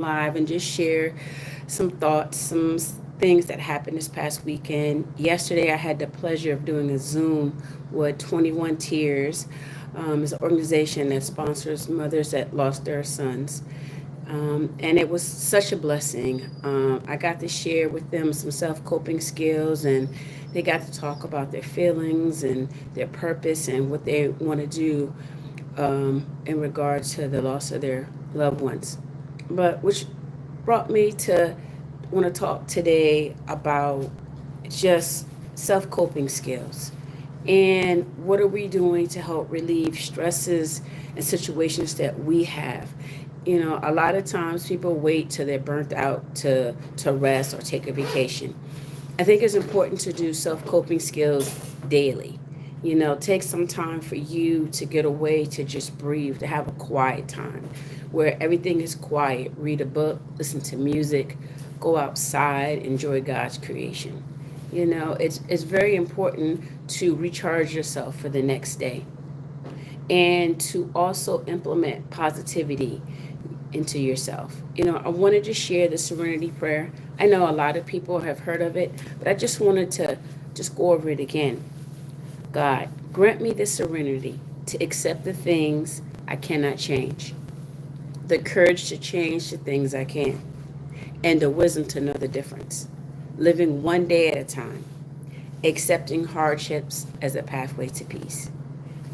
live and just share some thoughts, things that happened this past weekend. Yesterday, I had the pleasure of doing a Zoom with 21 Tears. It's an organization that sponsors mothers that lost their sons. And it was such a blessing. I got to share with them some self coping skills, and they got to talk about their feelings and their purpose and what they want to do in regards to the loss of their loved ones. But which brought me to want to talk today about just self coping skills and what are we doing to help relieve stresses and situations that we have. A lot of times people wait till they're burnt out to rest or take a vacation. I think it's important to do self coping skills daily. Take some time for you to get away, to just breathe, to have a quiet time where everything is quiet. Read a book, listen to music, go outside, enjoy God's creation. It's very important to recharge yourself for the next day and to also implement positivity into yourself. I wanted to share the serenity prayer. I know a lot of people have heard of it, but I just wanted to just go over it again. God, grant me the serenity to accept the things I cannot change, the courage to change the things I can, and the wisdom to know the difference. Living one day at a time, accepting hardships as a pathway to peace,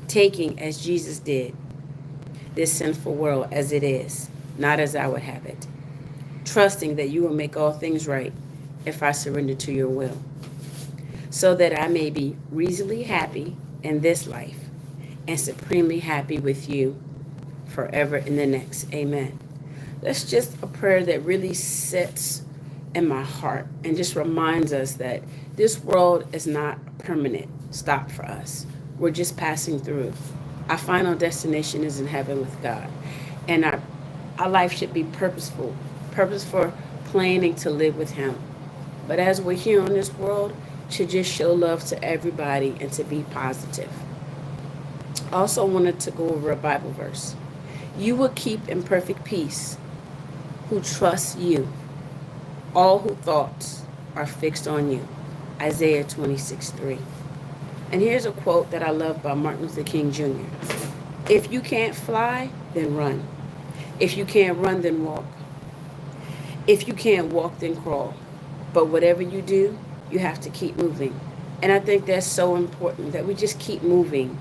taking, as Jesus did, this sinful world as it is, not as I would have it, trusting that you will make all things right if I surrender to your will, so that I may be reasonably happy in this life and supremely happy with you forever in the next. Amen. That's just a prayer that really sits in my heart and just reminds us that this world is not a permanent stop for us. We're just passing through. Our final destination is in heaven with God. And our life should be purposeful, planning to live with Him. But as we're here on this world, to just show love to everybody and to be positive. Also wanted to go over a Bible verse. You will keep in perfect peace who trust you, all who thoughts are fixed on you. Isaiah 26:3. And here's a quote that I love by Martin Luther King Jr. If you can't fly, then run. If you can't run, then walk. If you can't walk, then crawl. But whatever you do, you have to keep moving. And I think that's so important that we just keep moving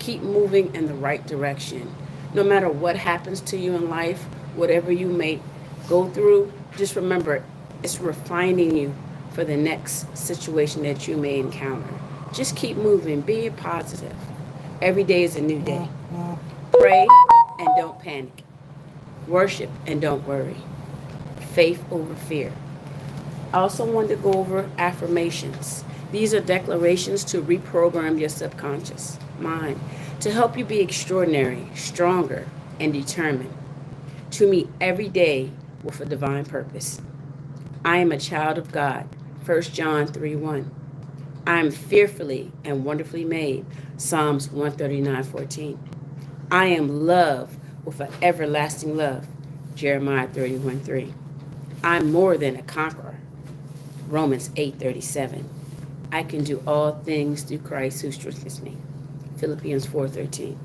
in the right direction. No matter what happens to you in life, whatever you may go through, just remember it's refining you for the next situation that you may encounter. Just keep moving, be positive. Every day is a new day. Pray and don't panic. Worship and don't worry. Faith over fear. I also wanted to go over affirmations. These are declarations to reprogram your subconscious mind to help you be extraordinary, stronger, and determined to meet every day with a divine purpose. I am a child of God. 1 John 3:1. I am fearfully and wonderfully made. Psalms 139:14. I am loved with an everlasting love. Jeremiah 31:3. I'm more than a conqueror. Romans 8:37. I can do all things through Christ who strengthens me. Philippians 4:13.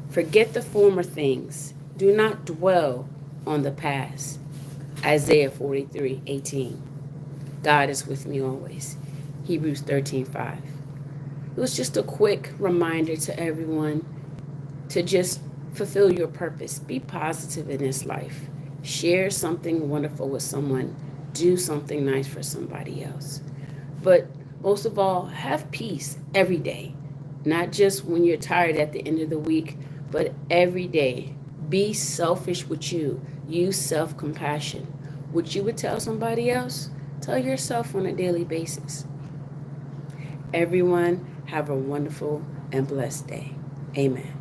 Forget the former things. Do not dwell on the past. Isaiah 43:18. God is with me always. Hebrews 13:5. It was just a quick reminder to everyone to just fulfill your purpose. Be positive in this life. Share something wonderful with someone. Do something nice for somebody else. But most of all, have peace every day. Not just when you're tired at the end of the week, but every day. Be selfish with you. Use self-compassion. What you would tell somebody else, tell yourself on a daily basis. Everyone have a wonderful and blessed day. Amen.